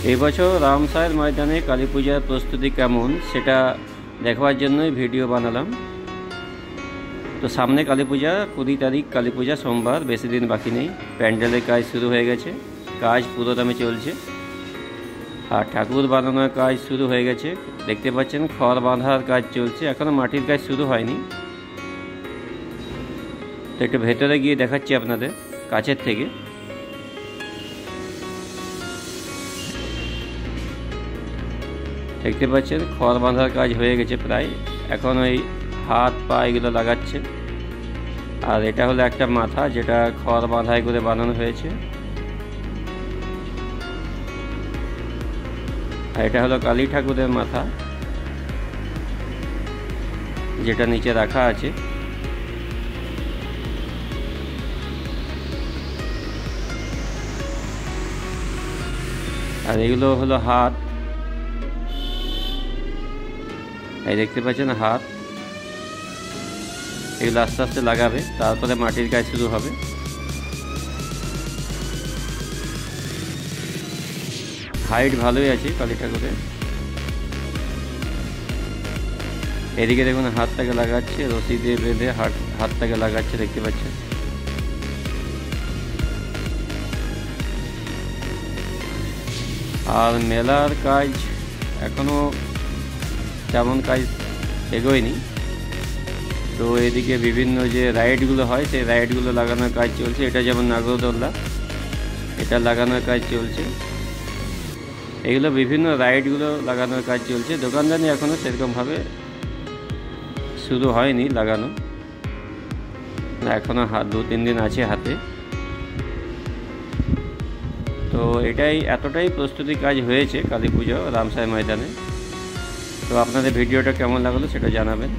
এই বছর রামসায়ের ময়দানে কালী পূজার প্রস্তুতি কেমন সেটা দেখবার জন্যই ভিডিও বানালাম। তো সামনে কালী পূজা, 20 তারিখ কালী পূজা, সোমবার, বেশি দিন বাকি নেই। প্যান্ডেলের কাজ শুরু হয়ে গেছে, কাজ পুরোদমে চলছে। আর ঠাকুর বানানোর কাজ শুরু হয়ে গেছে, দেখতে পাচ্ছেন খড় বাঁধার কাজ চলছে, এখনও মাটির কাজ শুরু হয়নি। তো একটু ভেতরে গিয়ে দেখাচ্ছি আপনাদের কাছের থেকে। দেখতে পাচ্ছেন খড় বাঁধার কাজ হয়ে গেছে প্রায়, এখন ওই হাত পা এগুলো লাগাচ্ছে। আর এটা হলো একটা মাথা, যেটা খড় বাঁধাই করে বানানো হয়েছে। আর এটা হলো কালী ঠাকুরের মাথা, যেটা নিচে রাখা আছে। আর এগুলো হলো হাত, এই দেখতে পাচ্ছেন হাত। এগুলো আস্তে আস্তে লাগাবে, তারপরে মাটির কাজ শুরু হবে। হাইট ভালোই আছে কালী ঠাকুরের। এদিকে দেখুন হাতটাকে লাগাচ্ছে, রশি দিয়ে বেঁধে হাতটাকে লাগাচ্ছে, দেখতে পাচ্ছেন। আর মেলার কাজ এখনো তেমন কাজ এগোয়নি। তো এদিকে বিভিন্ন যে রাইডগুলো হয়, সেই রাইডগুলো লাগানোর কাজ চলছে। এটা যেমন নাগরদোল্লা, এটা লাগানোর কাজ চলছে। এগুলো বিভিন্ন রাইডগুলো লাগানোর কাজ চলছে। দোকানদানি এখনও সেরকমভাবে শুরু হয়নি লাগানো, এখনও 2-3 দিন আছে হাতে। তো এতটাই প্রস্তুতি কাজ হয়েছে কালী পুজো রামসায় ময়দানে। তো আপনাদের ভিডিওটা কেমন লাগলো সেটা জানাবেন।